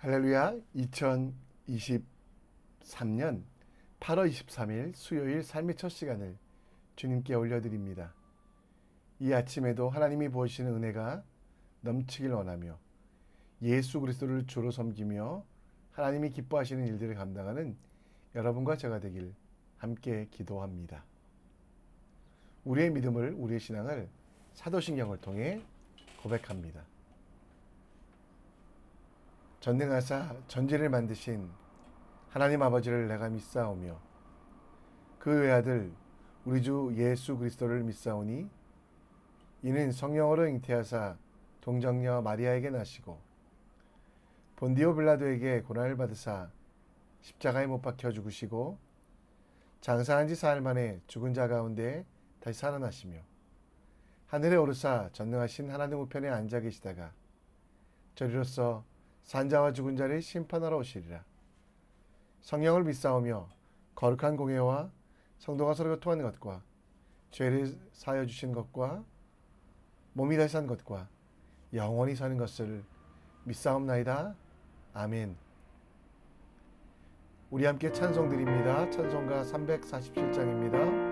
할렐루야. 2023년 8월 23일 수요일 삶의 첫 시간을 주님께 올려드립니다. 이 아침에도 하나님이 부어주시는 은혜가 넘치길 원하며 예수 그리스도를 주로 섬기며 하나님이 기뻐하시는 일들을 감당하는 여러분과 제가 되길 함께 기도합니다. 우리의 믿음을, 우리의 신앙을 사도신경을 통해 고백합니다. 전능하사 전지를 만드신 하나님 아버지를 내가 믿사오며 그 외아들 우리 주 예수 그리스도를 믿사오니 이는 성령으로 잉태하사 동정녀 마리아에게 나시고 본디오 빌라도에게 고난을 받으사 십자가에 못 박혀 죽으시고 장사한 지 사흘 만에 죽은 자 가운데 다시 살아나시며 하늘에 오르사 전능하신 하나님 우편에 앉아 계시다가 저리로서 산자와 죽은 자를 심판하러 오시리라. 성령을 믿사오며 거룩한 공회와 성도가 서로 교통하는 것과 죄를 사하여 주신 것과 몸이 다시 산 것과 영원히 사는 것을 믿사옵나이다. 아멘. 우리 함께 찬송 드립니다. 찬송가 347장입니다.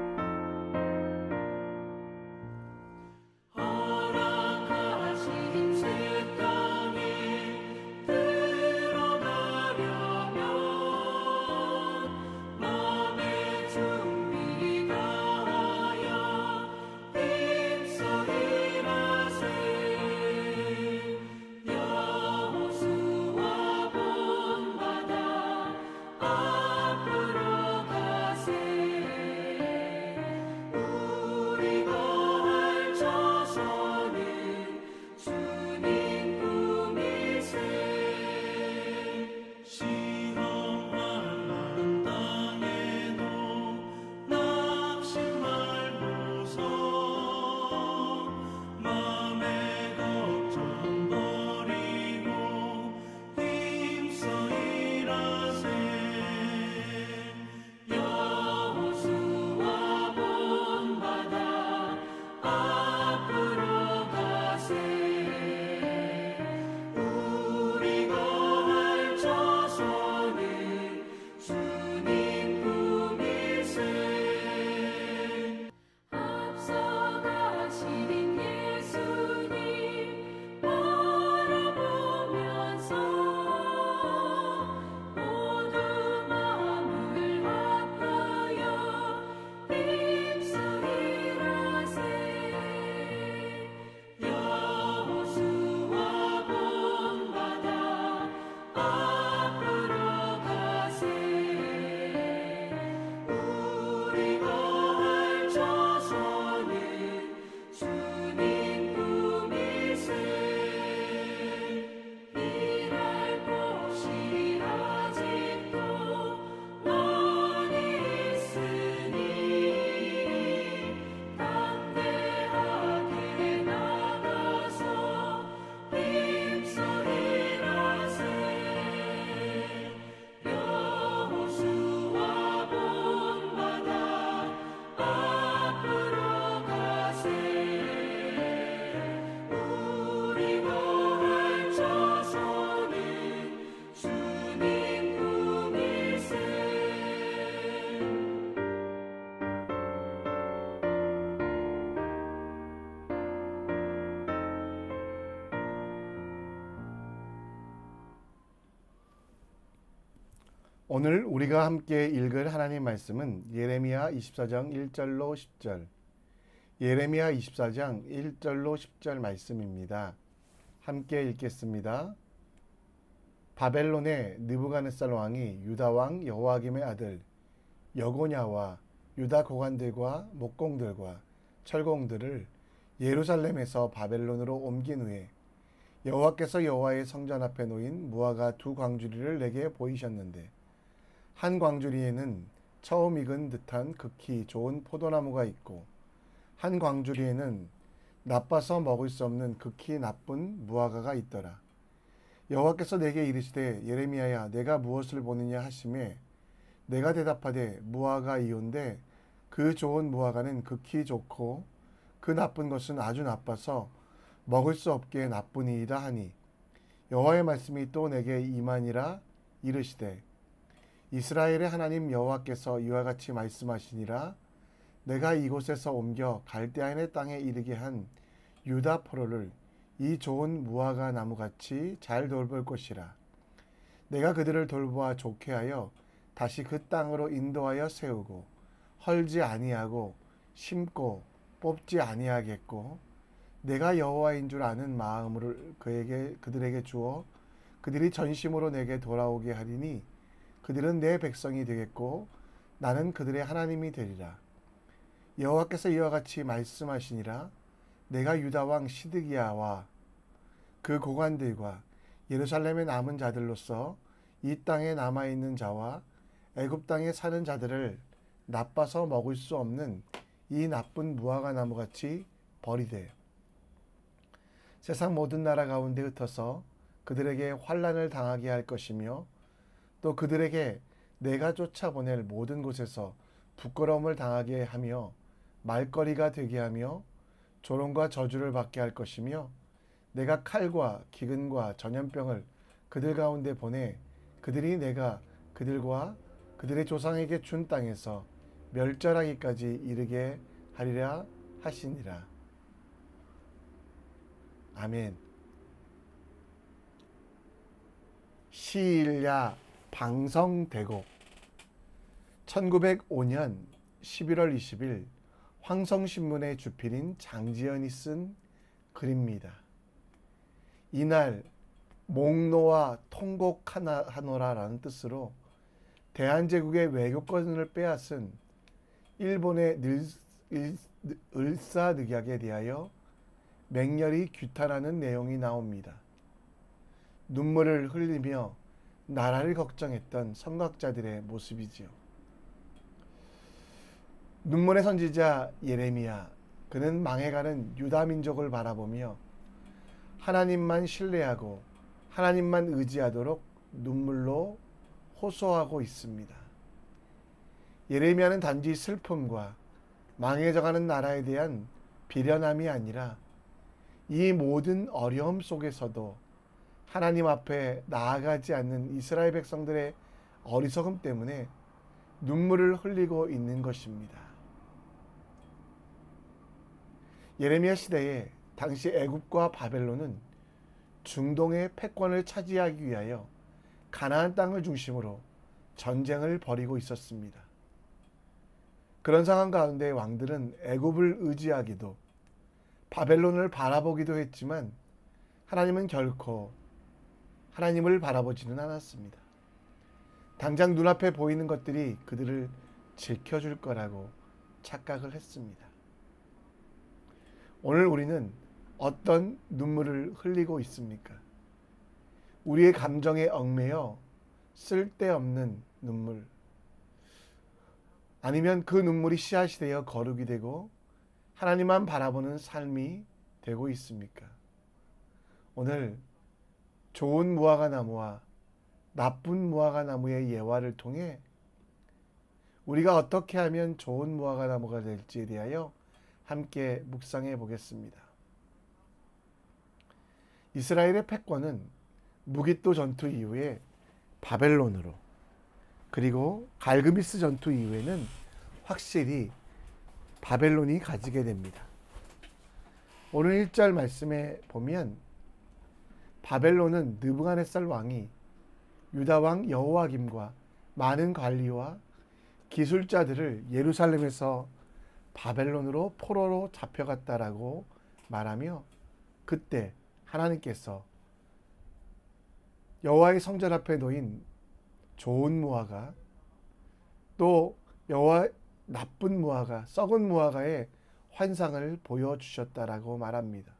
오늘 우리가 함께 읽을 하나님 말씀은 예레미야 24장 1절로 10절, 예레미야 24장 1절로 10절 말씀입니다. 함께 읽겠습니다. 바벨론의 느부갓네살 왕이 유다 왕 여호야김의 아들 여고냐와 유다 고관들과 목공들과 철공들을 예루살렘에서 바벨론으로 옮긴 후에 여호와께서 여호와의 성전 앞에 놓인 무화과 두 광주리를 내게 보이셨는데 한 광주리에는 처음 익은 듯한 극히 좋은 포도나무가 있고 한 광주리에는 나빠서 먹을 수 없는 극히 나쁜 무화과가 있더라. 여호와께서 내게 이르시되 예레미야야 내가 무엇을 보느냐 하시매 내가 대답하되 무화과이온데 그 좋은 무화과는 극히 좋고 그 나쁜 것은 아주 나빠서 먹을 수 없게 나쁘니이다 하니 여호와의 말씀이 또 내게 임하니라 이르시되 이스라엘의 하나님 여호와께서 이와 같이 말씀하시니라 내가 이곳에서 옮겨 갈대아인의 땅에 이르게 한 유다 포로를 이 좋은 무화과 나무같이 잘 돌볼 것이라. 내가 그들을 돌보아 좋게 하여 다시 그 땅으로 인도하여 세우고 헐지 아니하고 심고 뽑지 아니하겠고 내가 여호와인 줄 아는 마음을 그들에게 주어 그들이 전심으로 내게 돌아오게 하리니 그들은 내 백성이 되겠고 나는 그들의 하나님이 되리라. 여호와께서 이와 같이 말씀하시니라 내가 유다 왕 시드기야와 그 고관들과 예루살렘에 남은 자들로서 이 땅에 남아있는 자와 애굽 땅에 사는 자들을 나빠서 먹을 수 없는 이 나쁜 무화과 나무같이 버리되 세상 모든 나라 가운데 흩어서 그들에게 환난을 당하게 할 것이며 또 그들에게 내가 쫓아보낼 모든 곳에서 부끄러움을 당하게 하며 말거리가 되게 하며 조롱과 저주를 받게 할 것이며 내가 칼과 기근과 전염병을 그들 가운데 보내 그들이 내가 그들과 그들의 조상에게 준 땅에서 멸절하기까지 이르게 하리라 하시니라. 아멘. 시일야 방성대곡 1905년 11월 20일 황성신문의 주필인 장지연이 쓴 글입니다. 이날 목노와 통곡하노라라는 뜻으로 대한제국의 외교권을 빼앗은 일본의 을사늑약에 대하여 맹렬히 규탄하는 내용이 나옵니다. 눈물을 흘리며 나라를 걱정했던 선각자들의 모습이지요. 눈물의 선지자 예레미야, 그는 망해가는 유다 민족을 바라보며 하나님만 신뢰하고 하나님만 의지하도록 눈물로 호소하고 있습니다. 예레미야는 단지 슬픔과 망해져가는 나라에 대한 비련함이 아니라 이 모든 어려움 속에서도 하나님 앞에 나아가지 않는 이스라엘 백성들의 어리석음 때문에 눈물을 흘리고 있는 것입니다. 예레미야 시대에 당시 애굽과 바벨론은 중동의 패권을 차지하기 위하여 가나안 땅을 중심으로 전쟁을 벌이고 있었습니다. 그런 상황 가운데 왕들은 애굽을 의지하기도 바벨론을 바라보기도 했지만 하나님은 결코 하나님을 바라보지는 않았습니다. 당장 눈앞에 보이는 것들이 그들을 지켜줄 거라고 착각을 했습니다. 오늘 우리는 어떤 눈물을 흘리고 있습니까? 우리의 감정에 얽매여 쓸데없는 눈물, 아니면 그 눈물이 씨앗이 되어 거룩이 되고 하나님만 바라보는 삶이 되고 있습니까? 오늘 좋은 무화과 나무와 나쁜 무화과 나무의 예화를 통해 우리가 어떻게 하면 좋은 무화과 나무가 될지에 대하여 함께 묵상해 보겠습니다. 이스라엘의 패권은 무기또 전투 이후에 바벨론으로, 그리고 갈그미스 전투 이후에는 확실히 바벨론이 가지게 됩니다. 오늘 1절 말씀에 보면 바벨론은 느부갓네살 왕이 유다 왕 여호와김과 많은 관리와 기술자들을 예루살렘에서 바벨론으로 포로로 잡혀갔다라고 말하며 그때 하나님께서 여호와의 성전 앞에 놓인 좋은 무화과 또 여호와 나쁜 무화과, 썩은 무화과의 환상을 보여주셨다라고 말합니다.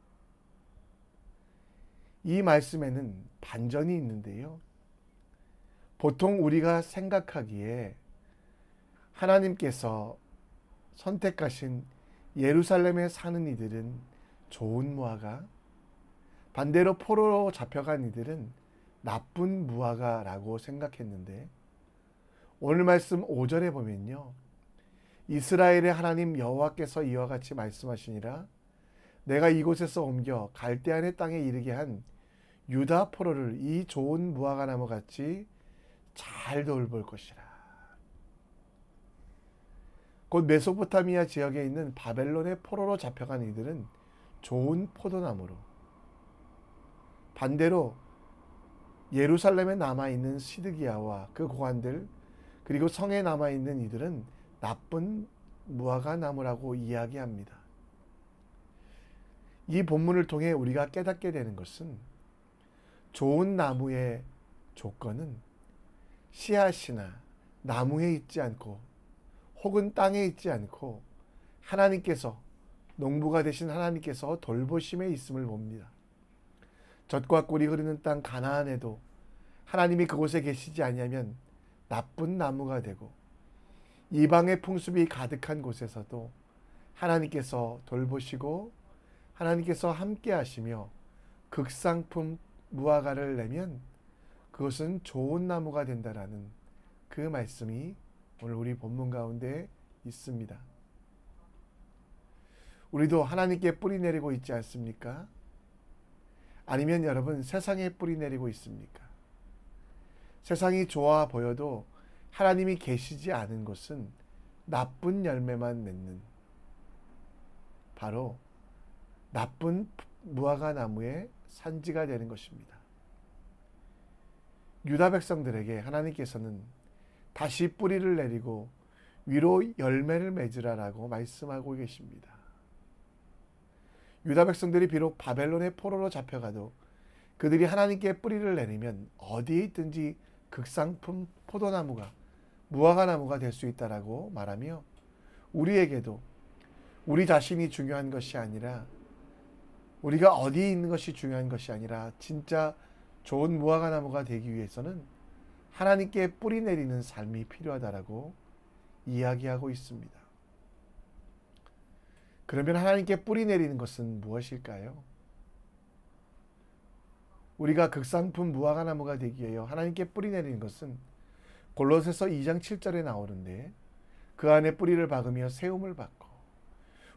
이 말씀에는 반전이 있는데요. 보통 우리가 생각하기에 하나님께서 선택하신 예루살렘에 사는 이들은 좋은 무화과, 반대로 포로로 잡혀간 이들은 나쁜 무화과라고 생각했는데 오늘 말씀 5절에 보면요. 이스라엘의 하나님 여호와께서 이와 같이 말씀하시니라 내가 이곳에서 옮겨 갈대아인의 땅에 이르게 한 유다 포로를 이 좋은 무화과나무 같이 잘 돌볼 것이라. 곧 메소포타미아 지역에 있는 바벨론의 포로로 잡혀간 이들은 좋은 포도나무로, 반대로 예루살렘에 남아있는 시드기야와 그 고관들, 그리고 성에 남아있는 이들은 나쁜 무화과 나무라고 이야기합니다. 이 본문을 통해 우리가 깨닫게 되는 것은 좋은 나무의 조건은 씨앗이나 나무에 있지 않고 혹은 땅에 있지 않고 하나님께서, 농부가 되신 하나님께서 돌보심에 있음을 봅니다. 젖과 꿀이 흐르는 땅 가나안에도 하나님이 그곳에 계시지 아니하면 나쁜 나무가 되고, 이방의 풍습이 가득한 곳에서도 하나님께서 돌보시고 하나님께서 함께 하시며 극상품 무화과를 내면 그것은 좋은 나무가 된다라는 그 말씀이 오늘 우리 본문 가운데 있습니다. 우리도 하나님께 뿌리 내리고 있지 않습니까? 아니면 여러분 세상에 뿌리 내리고 있습니까? 세상이 좋아 보여도 하나님이 계시지 않은 곳은 나쁜 열매만 맺는, 바로 나쁜 무화과 나무의 산지가 되는 것입니다. 유다 백성들에게 하나님께서는 다시 뿌리를 내리고 위로 열매를 맺으라라고 말씀하고 계십니다. 유다 백성들이 비록 바벨론의 포로로 잡혀가도 그들이 하나님께 뿌리를 내리면 어디에 있든지 극상품 포도나무가, 무화과 나무가 될 수 있다라고 말하며, 우리에게도 우리 자신이 중요한 것이 아니라, 우리가 어디에 있는 것이 중요한 것이 아니라 진짜 좋은 무화과 나무가 되기 위해서는 하나님께 뿌리 내리는 삶이 필요하다라고 이야기하고 있습니다. 그러면 하나님께 뿌리 내리는 것은 무엇일까요? 우리가 극상품 무화과 나무가 되기 위하여 하나님께 뿌리 내리는 것은 골로새서 2장 7절에 나오는데, 그 안에 뿌리를 박으며 세움을 받고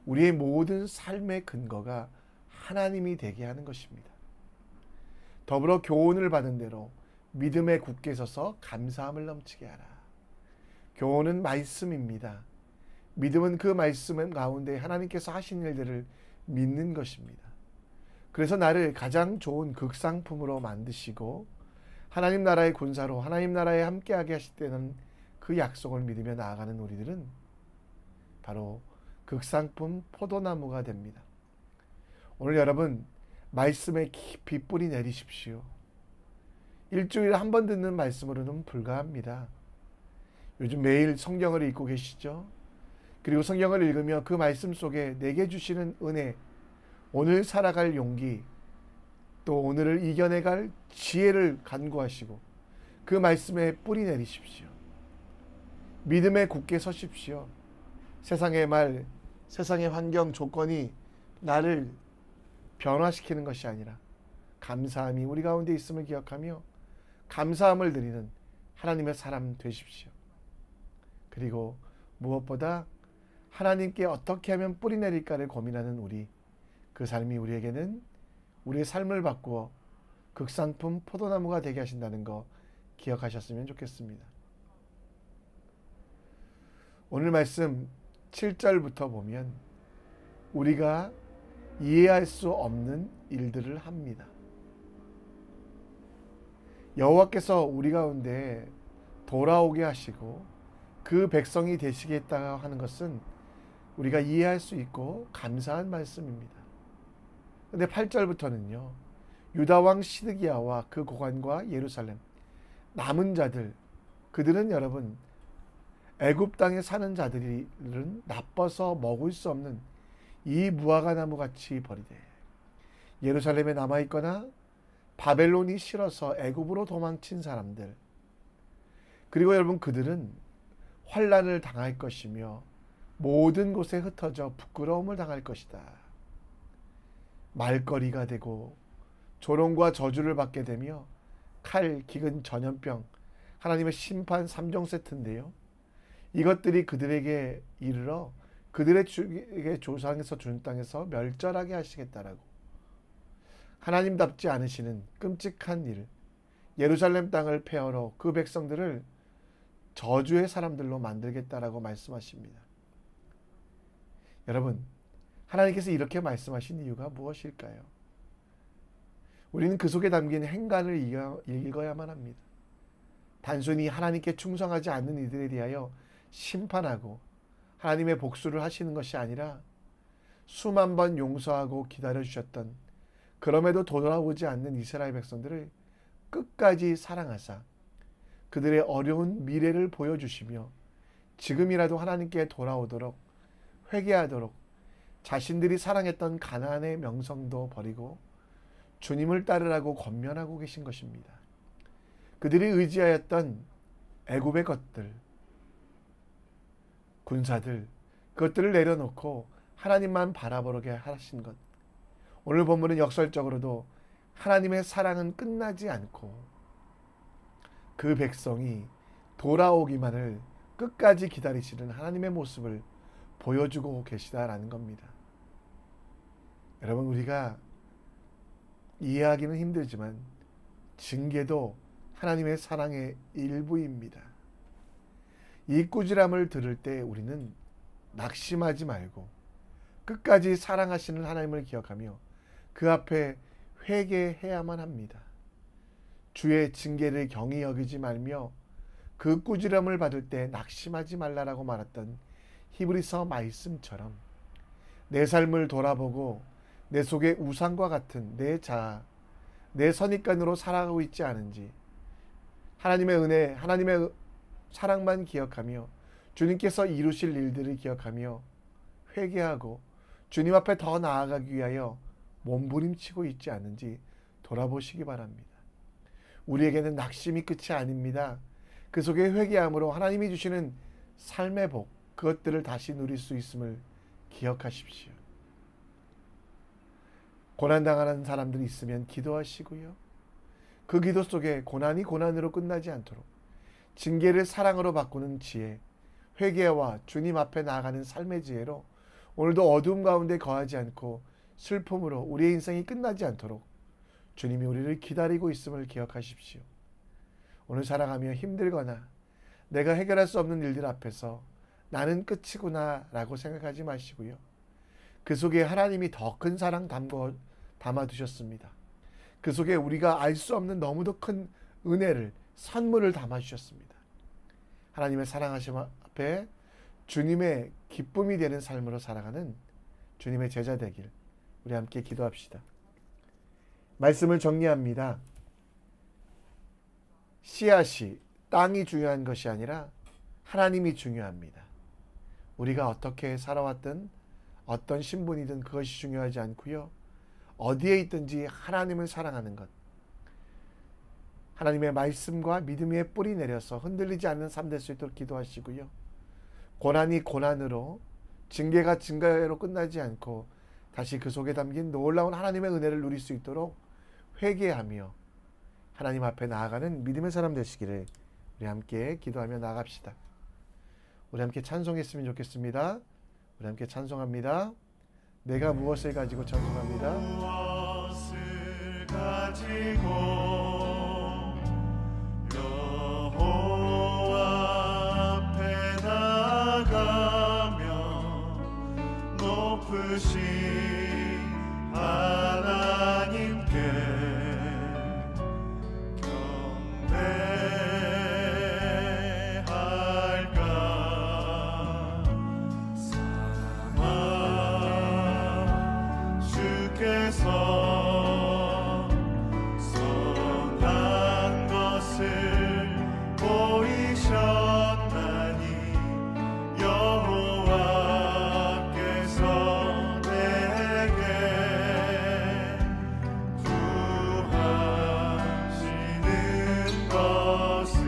우리의 모든 삶의 근거가 하나님이 되게 하는 것입니다. 더불어 교훈을 받은 대로 믿음에 굳게 서서 감사함을 넘치게 하라. 교훈은 말씀입니다. 믿음은 그 말씀 가운데 하나님께서 하신 일들을 믿는 것입니다. 그래서 나를 가장 좋은 극상품으로 만드시고 하나님 나라의 군사로 하나님 나라에 함께하게 하실 때는 그 약속을 믿으며 나아가는 우리들은 바로 극상품 포도나무가 됩니다. 오늘 여러분 말씀에 깊이 뿌리 내리십시오. 일주일에 한 번 듣는 말씀으로는 불가합니다. 요즘 매일 성경을 읽고 계시죠? 그리고 성경을 읽으며 그 말씀 속에 내게 주시는 은혜, 오늘 살아갈 용기, 또 오늘을 이겨내갈 지혜를 간구하시고 그 말씀에 뿌리 내리십시오. 믿음에 굳게 서십시오. 세상의 말, 세상의 환경, 조건이 나를 변화시키는 것이 아니라 감사함이 우리 가운데 있음을 기억하며 감사함을 드리는 하나님의 사람 되십시오. 그리고 무엇보다 하나님께 어떻게 하면 뿌리 내릴까를 고민하는 우리, 그 삶이 우리에게는 우리의 삶을 바꾸어 극상품 포도나무가 되게 하신다는 거 기억하셨으면 좋겠습니다. 오늘 말씀 7절부터 보면 우리가 이해할 수 없는 일들을 합니다. 여호와께서 우리 가운데 돌아오게 하시고 그 백성이 되시겠다 하는 것은 우리가 이해할 수 있고 감사한 말씀입니다. 근데 8절부터는요. 유다왕 시드기야와 그 고관과 예루살렘 남은 자들, 그들은 여러분 애굽 땅에 사는 자들은 나빠서 먹을 수 없는 이 무화과 나무 같이 버리되 예루살렘에 남아 있거나 바벨론이 싫어서 애굽으로 도망친 사람들, 그리고 여러분 그들은 환난을 당할 것이며 모든 곳에 흩어져 부끄러움을 당할 것이다. 말거리가 되고 조롱과 저주를 받게 되며 칼, 기근, 전염병, 하나님의 심판 3종 세트인데요. 이것들이 그들에게 이르러 그들의 조상에서 준 땅에서 멸절하게 하시겠다라고. 하나님답지 않으시는 끔찍한 일, 예루살렘 땅을 폐허로 그 백성들을 저주의 사람들로 만들겠다라고 말씀하십니다. 여러분, 하나님께서 이렇게 말씀하신 이유가 무엇일까요? 우리는 그 속에 담긴 행간을 읽어야만 합니다. 단순히 하나님께 충성하지 않는 이들에 대하여 심판하고 하나님의 복수를 하시는 것이 아니라 수만 번 용서하고 기다려주셨던, 그럼에도 돌아오지 않는 이스라엘 백성들을 끝까지 사랑하사 그들의 어려운 미래를 보여주시며 지금이라도 하나님께 돌아오도록, 회개하도록, 자신들이 사랑했던 가나안의 명성도 버리고 주님을 따르라고 권면하고 계신 것입니다. 그들이 의지하였던 애굽의 것들, 군사들, 그것들을 내려놓고 하나님만 바라보게 하신 것. 오늘 본문은 역설적으로도 하나님의 사랑은 끝나지 않고 그 백성이 돌아오기만을 끝까지 기다리시는 하나님의 모습을 보여주고 계시다라는 겁니다. 여러분, 우리가 이해하기는 힘들지만 징계도 하나님의 사랑의 일부입니다. 이 꾸지람을 들을 때 우리는 낙심하지 말고 끝까지 사랑하시는 하나님을 기억하며 그 앞에 회개해야만 합니다. 주의 징계를 경히 여기지 말며 그 꾸지람을 받을 때 낙심하지 말라라고 말했던 히브리서 말씀처럼 내 삶을 돌아보고 내 속에 우상과 같은 내 자아, 내 선입관으로 살아가고 있지 않은지 하나님의 은혜, 하나님의 사랑만 기억하며 주님께서 이루실 일들을 기억하며 회개하고 주님 앞에 더 나아가기 위하여 몸부림치고 있지 않은지 돌아보시기 바랍니다. 우리에게는 낙심이 끝이 아닙니다. 그 속에 회개함으로 하나님이 주시는 삶의 복, 그것들을 다시 누릴 수 있음을 기억하십시오. 고난당하는 사람들이 있으면 기도하시고요. 그 기도 속에 고난이 고난으로 끝나지 않도록 징계를 사랑으로 바꾸는 지혜, 회개와 주님 앞에 나아가는 삶의 지혜로 오늘도 어두움 가운데 거하지 않고 슬픔으로 우리의 인생이 끝나지 않도록 주님이 우리를 기다리고 있음을 기억하십시오. 오늘 살아가며 힘들거나 내가 해결할 수 없는 일들 앞에서 나는 끝이구나 라고 생각하지 마시고요. 그 속에 하나님이 더 큰 사랑 담아두셨습니다. 그 속에 우리가 알 수 없는 너무도 큰 은혜를, 선물을 담아주셨습니다. 하나님의 사랑하심 앞에 주님의 기쁨이 되는 삶으로 살아가는 주님의 제자 되길 우리 함께 기도합시다. 말씀을 정리합니다. 씨앗이, 땅이 중요한 것이 아니라 하나님이 중요합니다. 우리가 어떻게 살아왔든 어떤 신분이든 그것이 중요하지 않고요. 어디에 있든지 하나님을 사랑하는 것, 하나님의 말씀과 믿음의 뿌리 내려서 흔들리지 않는 삶 될 수 있도록 기도하시고요. 고난이 고난으로, 징계가 징계로 끝나지 않고 다시 그 속에 담긴 놀라운 하나님의 은혜를 누릴 수 있도록 회개하며 하나님 앞에 나아가는 믿음의 사람 되시기를 우리 함께 기도하며 나아갑시다. 우리 함께 찬송했으면 좋겠습니다. 우리 함께 찬송합니다. 내가 무엇을 가지고 찬송합니다. 무엇을 가지고 여호와 앞에 나가며 높으신 하나님께 경배할까. 사랑아 주께서 선한 것을 보이셨나니 여호와께서 내게 구하시는 것을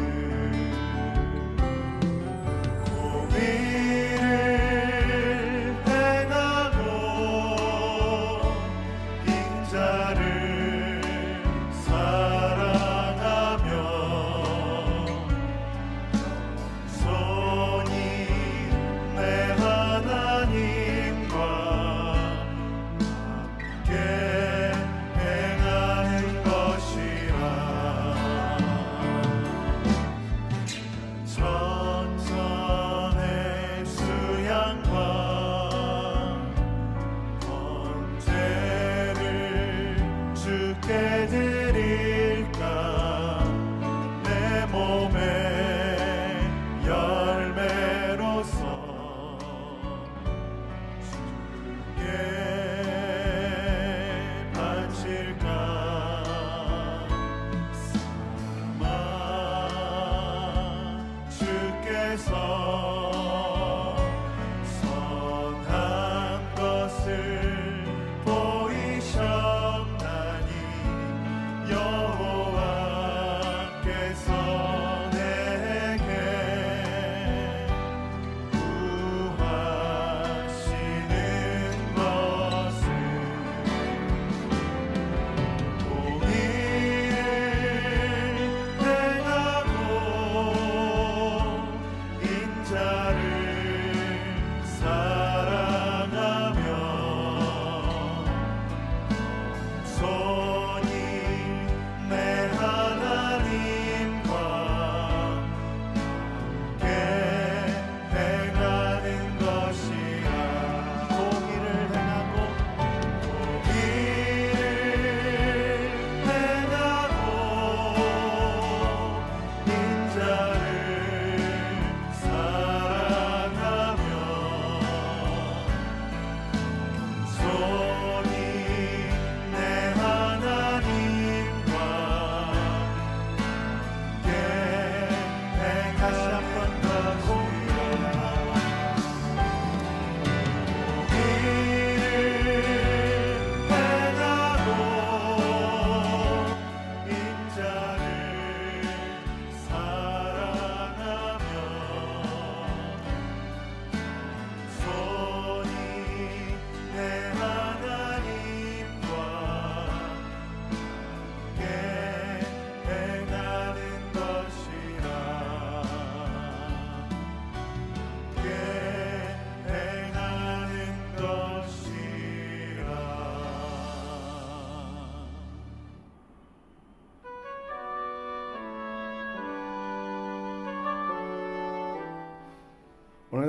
공의를 행하고 인자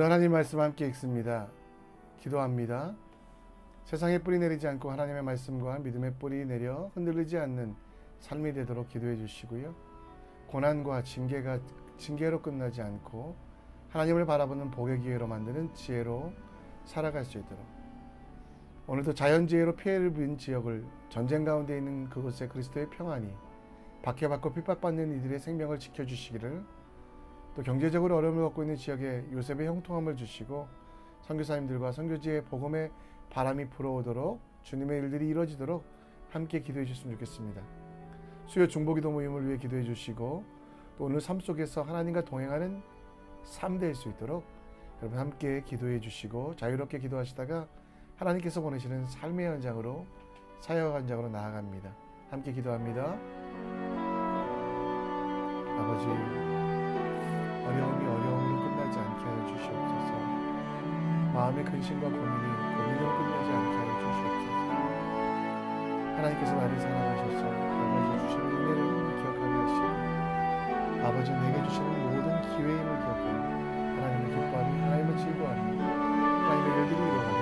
오늘 하나님 말씀 함께 읽습니다. 기도합니다. 세상에 뿌리 내리지 않고 하나님의 말씀과 믿음의 뿌리 내려 흔들리지 않는 삶이 되도록 기도해 주시고요. 고난과 징계로 끝나지 않고 하나님을 바라보는 복의 기회로 만드는 지혜로 살아갈 수 있도록, 오늘도 자연재해로 피해를 본 지역을, 전쟁 가운데 있는 그곳에 그리스도의 평안이, 박해받고 핍박받는 이들의 생명을 지켜주시기를, 또 경제적으로 어려움을 겪고 있는 지역에 요셉의 형통함을 주시고 선교사님들과 선교지의 복음의 바람이 불어오도록, 주님의 일들이 이루어지도록 함께 기도해 주셨으면 좋겠습니다. 수요 중보기도 모임을 위해 기도해 주시고, 또 오늘 삶 속에서 하나님과 동행하는 삶 될 수 있도록 여러분 함께 기도해 주시고, 자유롭게 기도하시다가 하나님께서 보내시는 삶의 현장으로, 사역 현장으로 나아갑니다. 함께 기도합니다. 아버지, 어려움이 어려움으로 끝나지 않게 하여 주시옵소서. 마음의 근심과 고민으로 끝나지 않게 하여 주시옵소서. 하나님께서 나를 사랑하셔서 아버지 주시는 은혜를 기억하게 하시고, 아버지 내게 주시는 모든 기회임을 기억하며 하나님을 기뻐하며 하나님을 즐거워하며 하나님의 일들을 이루어